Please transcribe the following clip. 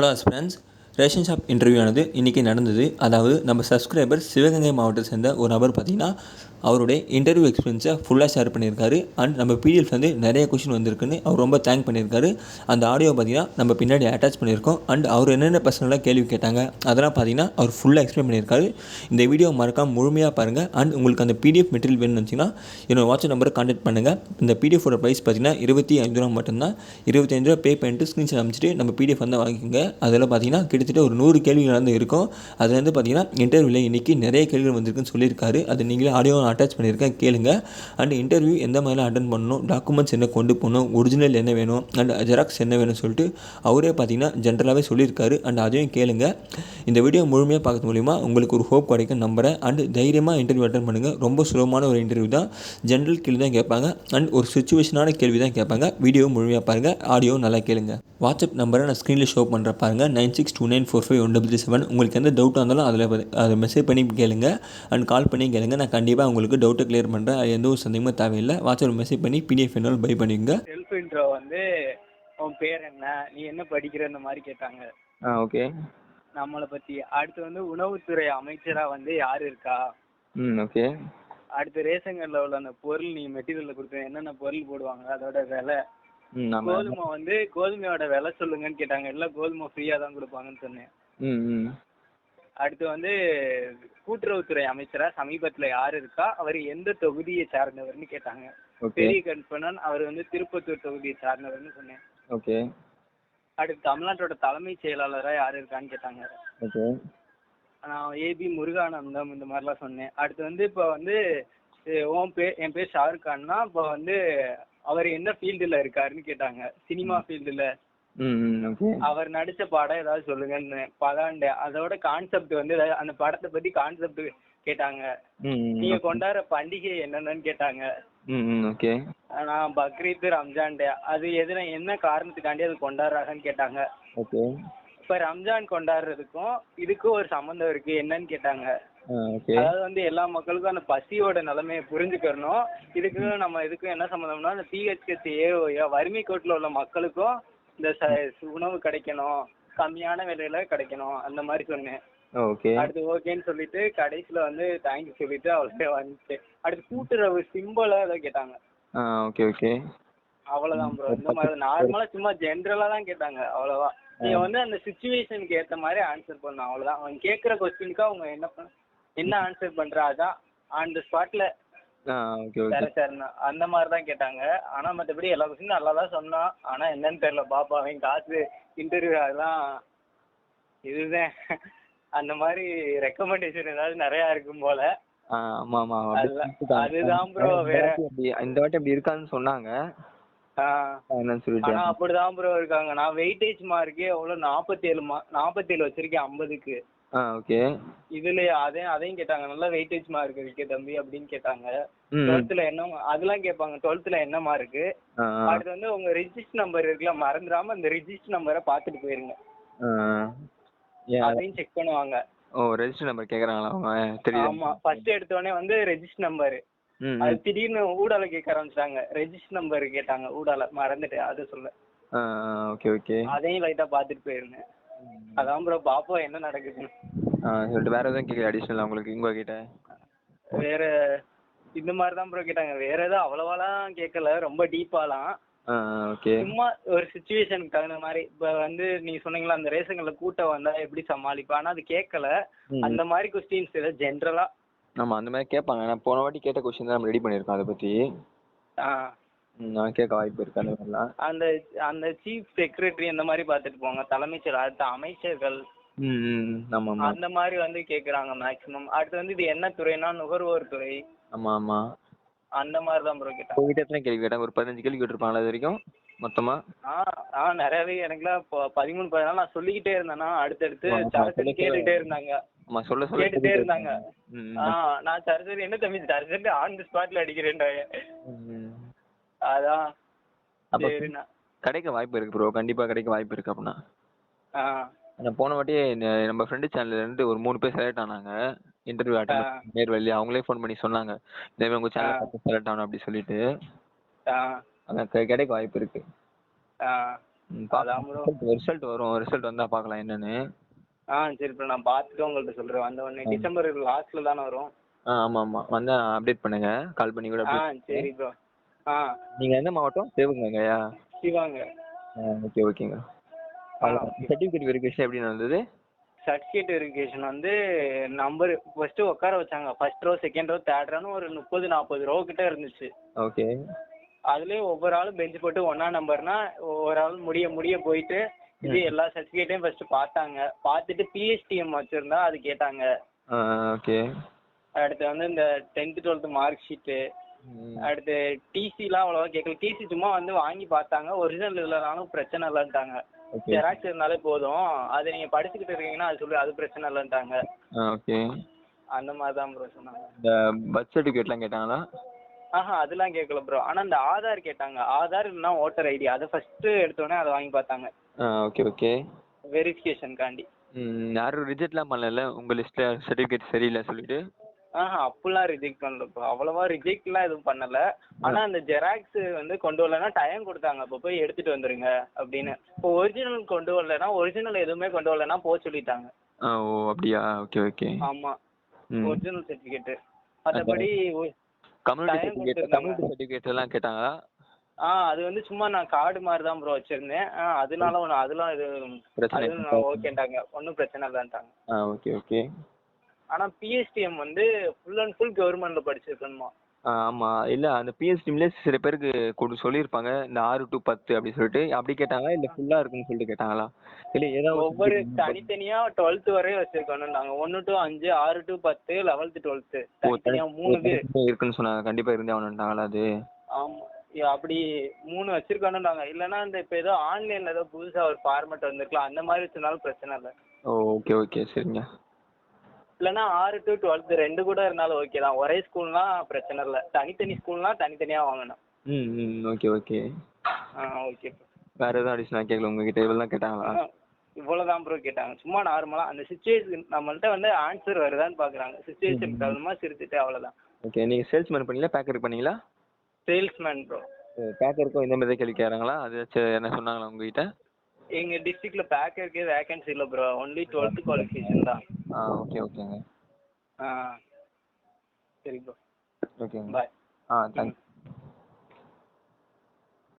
Hello friends, ration shop interview ஆனது இன்றைக்கி நடந்தது. அதாவது நம்ம சப்ஸ்கிரைபர் சிவகங்கை மாவட்டத்தை சேர்ந்த ஒரு நபர் பார்த்திங்கன்னா அவருடைய இன்டர்வியூ எக்ஸ்பீரியன்ஸை ஃபுல்லாக ஷேர் பண்ணியிருக்காரு. அண்ட் நம்ம பிடிஎஃப் வந்து நிறைய கொஷின் வந்திருக்குன்னு அவர் ரொம்ப தேங்க் பண்ணியிருக்காரு. அந்த ஆடியோ பார்த்திங்கன்னா நம்ம பின்னாடி அட்டாச் பண்ணியிருக்கோம். அண்ட் அவர் என்னென்ன பர்சனலாக கேள்வி கேட்டாங்க அதெல்லாம் பார்த்திங்கன்னா அவர் ஃபுல்லாக எக்ஸ்பிளைன் பண்ணியிருக்காரு. இந்த வீடியோ மறக்காமல் முழுமையாக பாருங்கள். அண்ட் உங்களுக்கு அந்த பிடிஎஃப் மெட்டீரியல் வேணும்னு நினச்சிங்கன்னா என்னோட வாட்ஸ்அப் நம்பரை கான்டாக்ட் பண்ணுங்கள். இந்த பிடிஎஃபோட ப்ரைஸ் பார்த்திங்கன்னா 25 ரூபா மட்டும்தான். 25 ரூபா பே பண்ணிட்டு ஸ்க்ரீன்ஷாட் அமைச்சிட்டு நம்ம பிடிஎஃப் வந்து வாங்கிக்கோங்க. அதில் பார்த்திங்கன்னா கிட்டத்தட்ட ஒரு 100 கேள்விகள் வந்து இருக்கும். அதில் வந்து பார்த்திங்கன்னா இன்டர்வியூவில் இன்றைக்கி நிறைய கேள்விகள் வந்திருக்குன்னு சொல்லியிருக்காரு. அது நீங்களே ஆடியோ அட்டாச் பண்ணியிருக்கேன், கேளுங்க. அண்ட் இன்டர்வியூ எந்த மாதிரிலாம் அட்டன் பண்ணணும், டாக்குமெண்ட்ஸ் என்ன கொண்டு போகணும், ஒரிஜினல் என்ன வேணும், அண்ட் ஜெராக்ஸ் என்ன வேணும்னு சொல்லிட்டு அவரே பார்த்திங்கன்னா ஜென்ரலாகவே சொல்லியிருக்காரு. அண்ட் அதையும் கேளுங்க. இந்த வீடியோ முழுமையாக பார்க்கறது மூலிமா உங்களுக்கு ஒரு ஹோப் கிடைக்கும் நம்புகிறேன். அண்ட் தைரியமாக இன்டர்வியூ அட்டன் பண்ணுங்கள். ரொம்ப சுலபமான ஒரு இன்டர்வியூ தான். ஜென்ரல் கேள்வி தான் கேட்பாங்க. அண்ட் ஒரு சிச்சுவேஷனான கேள்வி தான் கேட்பாங்க. வீடியோ முழுமையாக பாருங்கள், ஆடியோ நல்லா கேளுங்க. வாட்ஸ்அப் நம்பரை நான் ஸ்க்ரீனில் ஷோ பண்ணுற பாருங்கள், 9629451337. உங்களுக்கு எந்த டவுட்டாக இருந்தாலும் அதை மெசேஜ் பண்ணி கேளுங்க. அண்ட் கால் பண்ணி கேளுங்க. நான் கண்டிப்பாக உங்களுக்கு டவுட்டை கிளியர் பண்ணுறேன். அது எந்த ஒரு சந்தேகமும் தேவையில்லை. வாட்ஸ்அப் மெசேஜ் பண்ணி பிடிஎஃப் என்னாலும் பை பண்ணிக்கோங்க. செல்ஃப் இன்ட்ரோ வந்து உன் பேர் என்ன, நீ என்ன படிக்கிற, இந்த மாதிரி கேட்டாங்க. ஓகே. நம்மளை பற்றி. அடுத்து வந்து உணவுத்துறை அமைச்சராக வந்து யார் இருக்கா. ஓகே. அடுத்து ரேஷன் கார்டில் உள்ள அந்த பொருள் நீ மெட்டீரியலில் கொடுத்த என்னென்ன பொருள் போடுவாங்க, அதோட விலை. கோதுமை வந்து கோதுமையோட விலை சொல்லுங்கன்னு கேட்டாங்க. இல்லை கோதுமை ஃப்ரீயாக தான் கொடுப்பாங்கன்னு சொன்னேன். அடுத்து வந்து கூட்டுறவுத்துறை அமைச்சரா சமீபத்தில் யார் இருக்கா, அவர் எந்த தொகுதியை சார்ந்தவர்னு கேட்டாங்க. பெரிய கண்பனன், அவர் வந்து திருப்பத்தூர் தொகுதியை சார்ந்தவர்னு சொன்னேன். ஓகே. அடுத்து தமிழ்நாட்டோட தலைமைச் செயலாளராக யார் இருக்கான்னு கேட்டாங்க. ஓகே. நான் ஏபி முருகானந்தம் இந்த மாதிரிலாம் சொன்னேன். அடுத்து வந்து இப்போ வந்து என் பேர் ஷாருக் கான்னா, இப்போ வந்து அவர் என்ன ஃபீல்டில் இருக்காருன்னு கேட்டாங்க. சினிமா ஃபீல்டில். அவர் நடிச்ச படம் ஏதாவது சொல்லுங்கன்னு பதாண்ட. அதோட கான்செப்ட் வந்து அந்த படத்தை பத்தி கான்செப்ட் கேட்டாங்க. நீங்க கொண்டாடுற பண்டிகை என்னன்னு கேட்டாங்க. நான் பக்ரீத், ரம்ஜான் டே, அது என்ன காரணத்துக்காண்டி அது கொண்டாடுறாங்கன்னு கேட்டாங்க. இப்ப ரம்ஜான் கொண்டாடுறதுக்கும் இதுக்கும் ஒரு சம்பந்தம் இருக்கு, என்னன்னு கேட்டாங்க. அதாவது வந்து எல்லா மக்களுக்கும் அந்த பசியோட நிலைமையை புரிஞ்சுக்கணும். இதுக்கும் என்ன சம்பந்தம்னா, இந்த PHKCA வறுமை கோட்டில் உள்ள மக்களுக்கும் இந்த உணவு கிடைக்கணும், கம்மியான விலையில கிடைக்கணும், அந்த மாதிரி சொன்னேன். அடுத்து ஓகேன்னு சொல்லிட்டு கடைசியில வந்து தேங்க்யூ சொல்லிட்டு அவளே வந்துச்சு. அடுத்து கூட்டுறவு சிம்பிளா ஏதோ கேட்டாங்க. அவ்வளவுதான் ப்ரோ. இந்த மாதிரி நார்மலா சும்மா ஜென்ரலா தான் கேட்டாங்க, அவ்வளவுதான். நீங்க வந்து அந்த சிச்சுவேஷனுக்கு ஏத்த மாதிரி ஆன்சர் பண்ணணும், அவ்வளவுதான். அவங்க கேட்கிற கொஸ்டினுக்கு அவங்க என்ன ஆன்சர் பண்றா அதான் ஆன் த ஸ்பாட்ல அந்த மாதிரிதான் கேட்டாங்க. ஆனா மற்றபடி எல்லா கொஸ்டினும் நல்லா தான் சொன்னான். ஆனா என்னன்னு தெரியல, பாப்பா அவன் காசு இன்டர்வியூ அதெல்லாம் இதுதான் அந்த மாதிரி ரெக்கமெண்டேஷன் ஏதாவது நிறைய இருக்கும் போல. அதுதான் ப்ரோ. வேற இந்த வாட்டி அப்படி இருக்கான்னு சொன்னாங்க. ஆனா அப்படிதான் ப்ரோ இருக்காங்க. நான் வெயிட்டேஜ் மார்க்கே எவ்வளவு 47 வச்சிருக்கேன் 50க்கு. இதுல அதையும் கேட்டாங்க. நல்லா வெயிட்டேஜ் மார்க் இருக்கு தம்பி அப்படின்னு கேட்டாங்க. 12th என்ன அதெல்லாம் கேட்பாங்க. 12th என்ன மார்க்கு. அடுத்து வந்து உங்க ரெஜிஸ்டர் நம்பர் இருக்குல்ல, மறந்துடாம அந்த ரெஜிஸ்டர் நம்பரை பாத்துட்டு போயிருங்க. அதையும் செக் பண்ணுவாங்க. ரெஜிஸ்டர் நம்பர் கேக்குறாங்களா அவங்க? ஆமா, ஃபர்ஸ்ட் எடுத்த உடனே வந்து ரெஜிஸ்டர் நம்பர். அது திடீர்னு ஊடால கேட்க ஆரம்பிச்சிட்டாங்க. ரெஜிஸ்டர் நம்பர் கேட்டாங்க, ஊடால மறந்துட்டேன் அதை சொல்ல. அதையும் லைட்டா பாத்துட்டு போயிருங்க. அதான் ப்ரோ பாப்போம் என்ன நடக்குதுன்னு. வேற எதுவும் கேட்கல அடிஷனல் உங்களுக்கு உங்க கிட்ட? வேற இந்த மாதிரி தான் ப்ரோ கேட்டாங்க. வேற எதுவும் அவ்வளவாலாம் கேட்கல, ரொம்ப டீப்பாலாம். சும்மா ஒரு சிச்சுவேஷனுக்கு தகுந்த மாதிரி. இப்ப வந்து நீங்க சொன்னீங்களா அந்த ரேஷன்ல கூட்டம் வந்தா எப்படி சமாளிப்பா, ஆனா அது கேட்கல. அந்த மாதிரி கொஸ்டின்ஸ் ஏதாவது ஜென்ரலா. ஆமா, அந்த மாதிரி கேட்பாங்க. நான் போன வாட்டி கேட்ட கொஸ்டின் தான் நம்ம ரெடி பண்ணிருக்கோம் அதை பத்தி. நான் கேட்க வாய்ப்பு இருக்கு அந்த மாதிரிலாம். அந்த சீஃப் செக்ரட்டரி அந்த மாதிரி பாத்துட்டு போங்க. தலைமைச் செயலர், அடுத்த அமைச்சர்கள் அந்த மாதிரி வந்து கேக்குறாங்க மேக்ஸிமம். அடுத்து வந்து இது என்ன துறைனா நுகர்வோர் துறை. ஆமா அந்த மாதிரி தான் ப்ரோ கேட்டாங்க. எத்தனை கேள்வி கேட்டாங்க? ஒரு 15 கேள்வி கேட்டிருப்பாங்களா இது வரைக்கும் மொத்தமா? நிறையவே. எனக்குலாம் 13-14 நான் சொல்லிக்கிட்டே இருந்தேன்னா அடுத்தடுத்து சரசரி கேட்டுட்டே இருந்தாங்க. கேட்டுட்டே இருந்தாங்க. நான் சரசரி என்ன தம்பி சரசரி ஆன் தி ஸ்பாட்ல அடிக்கிறேன். அதான் சரிண்ணா. கிடைக்க வாய்ப்பு இருக்கு ப்ரோ, கண்டிப்பா கிடைக்க வாய்ப்பு இருக்கு. அப்படின்னா போன வாட்டி நம்ம ஃப்ரெண்டு சேனல்ல இருந்து ஒரு 3 பேர் செலக்ட் ஆனாங்க இன்டர்வியூ அட்டெண்ட் நேர்வழி. அவங்களே ஃபோன் பண்ணி சொன்னாங்க இதே உங்க சேனல் செலக்ட் ஆகணும் அப்படி சொல்லிட்டு. அதான் கிடைக்க வாய்ப்பு இருக்கு. அதான் ப்ரோ. ரிசல்ட் வரும், ரிசல்ட் வந்தா பார்க்கலாம் என்னன்னு. சரி ப்ரோ, நான் பார்த்துட்டு உங்கள்கிட்ட சொல்கிறேன். வந்த உடனே டிசம்பர் லாஸ்ட்டில் தானே வரும்? ஆமாம் வந்தா அப்டேட் பண்ணுங்க, கால் பண்ணி கூட சரி ப்ரோ. நீங்கள் எந்த மாவட்டம்? சிவகங்கையா? சிவாங்க. ஓகே ஓகேங்க. சர்டிஃபிகேட் வெரிஃபிகேஷன் எப்படி நடந்தது? சர்டிஃபிகேட் வெரிஃபிகேஷன் வந்து நம்பர் ஃபர்ஸ்ட்டு உட்கார வச்சாங்க. First row, second row, third ரோன்னு ஒரு 30-40 ரோ கிட்ட இருந்துச்சு. ஓகே. அதுலேயே ஒவ்வொரு ஆளும் பெஞ்ச் போட்டு 1ஆம் நம்பர்னா ஒரு ஆள் முடிய போயிட்டு இது எல்லா சர்டிஃபிகேட்டையும் ஃபர்ஸ்ட் பார்த்தாங்க. பார்த்துட்டு பிஎஸ்டிஎம் வச்சுருந்தா அது கேட்டாங்க. ஓகே. அடுத்து வந்து இந்த 10th 12th மார்க் ஷீட்டு, அடுத்து டிசிலாம் அவ்வளோவா கேட்கல. டிசி சும்மா வந்து வாங்கி பார்த்தாங்க. ஒரிஜினல் இல்லைனாலும் பிரச்சனை இல்லைன்ட்டாங்க. ஜெராக்ஸ் இருந்தாலே போதும், அது நீங்கள் படிச்சுக்கிட்டு இருக்கீங்கன்னா அது பிரச்சனை இல்லைன்ட்டாங்க. ஓகே. அந்த மாதிரி தான் ப்ரோ சொன்னாங்க. இந்த பர்த் சர்டிஃபிகேட்லாம் கேட்டாங்களா? அதெல்லாம் கேட்கல ப்ரோ. ஆனால் இந்த ஆதார் கேட்டாங்க. ஆதார் இல்லைனா ஓட்டர் ஐடி, அதை ஃபர்ஸ்ட்டு எடுத்தோடனே அதை வாங்கி பார்த்தாங்க. Okay okay. வெரிஃபிகேஷனுக்காண்டி. யாரும் ரிஜெக்ட்லாம் பண்ணல உங்கள் லிஸ்ட்டில் சர்டிஃபிகேட் சரியில்லை சொல்லிட்டு? அப்படிலாம் ரிஜெக்ட் பண்ணல ப்ரோ. அவ்வளோவா ரிஜெக்ட்லாம் எதுவும் பண்ணல. ஆனால் அந்த ஜெராக்ஸ் வந்து கொண்டு வரலன்னா டைம் கொடுத்தாங்க, அப்போ போய் எடுத்துட்டு வந்துருங்க அப்படின்னு. இப்போ ஒரிஜினல் கொண்டு வரலன்னா, ஒரிஜினல் எதுவுமே கொண்டு வரலன்னா போக சொல்லிட்டாங்க. ஓ அப்படியா? Okay okay. ஆமாம், ஒரிஜினல் சர்டிஃபிகேட்டு. மற்றபடி கம்யூனிட்டி சர்டிஃபிகேட் எல்லாம் கேட்டாங்களா? அது வந்து சும்மா நான் கார்டு மாதிரி தான் ப்ரோ வச்சிருந்தேன். அதனால அதெல்லாம் இது ஓகேன்ட்டாங்க, ஒன்றும் பிரச்சனை இல்லைன்ட்டாங்க. Okay okay. ஆனால் பிஎஸ்டிஎம் வந்து ஃபுல் அண்ட் ஃபுல் கவர்மெண்ட்ல படிச்சிருக்கணுமா? ஆமாம். இல்லை அந்த பிஎஸ்டிஎம்லேயே சில பேருக்கு சொல்லியிருப்பாங்க இந்த 6 to 10 அப்படி சொல்லிட்டு. அப்படி கேட்டாங்களா இல்லை ஃபுல்லாக இருக்குன்னு சொல்லிட்டு கேட்டாங்களா? இல்லை ஏதாவது ஒவ்வொரு தனித்தனியாக 12th வரையும் வச்சிருக்கணும். நாங்கள் 1 to 5, 6 to 10, 11th 12th தனித்தனியாக 3 இருக்குன்னு சொன்னாங்க. கண்டிப்பாக இருந்தே ஆகணுன்ட்டாங்களா அது? ஆமாம், அப்படி 3 வச்சிருக்கணும்னாங்க. இல்லைன்னா இந்த இப்போ ஏதோ ஆன்லைனில் ஏதோ புதுசாக ஒரு ஃபார்மெட் வந்துருக்கலாம், அந்த மாதிரி வச்சிருந்தாலும் பிரச்சனை இல்லை. ஓகே ஓகே சரிங்க. இல்லைன்னா 6 to 12 2 கூட இருந்தாலும் ஓகே தான். ஒரே ஸ்கூல்னா பிரச்சனை இல்லை. தனித்தனி ஸ்கூல்னா தனித்தனியாக வாங்கணும். Okay okay. ஓகே. வேறு எதுவும் அடிஷனலாக கேட்கல உங்ககிட்ட? இவ்வளோ தான் கேட்டாங்களா? இவ்வளோதான் ப்ரோ கேட்டாங்க. சும்மா நார்மலாக அந்த சுச்சுவேஷன் நம்மள்ட்ட வந்து ஆன்சர் வருதான்னு பார்க்குறாங்க. சுச்சுவேஷன் தகுந்தமாக சிரிச்சுட்டு அவ்வளோதான். ஓகே. நீங்கள் சேல்ஸ்மேன் பண்ணீங்களா பேக்கர் பண்ணீங்களா? Salesman bro. பேக்கருக்கும் இந்த மாதிரி கேள்வி கேட்குறாங்களா? அது என்ன சொன்னாங்களா உங்ககிட்ட? எங்கள் டிஸ்ட்ரிக்டில் பேக்கருக்கு வேகன்சி இல்லை ப்ரோ, ஒன்லி 12th குவாலிஃபிகேஷன் தான். ஓகே ஓகேங்க. சரி ப்ரோ. ஓகேங்க. பாய். தேங்க்ஸ்.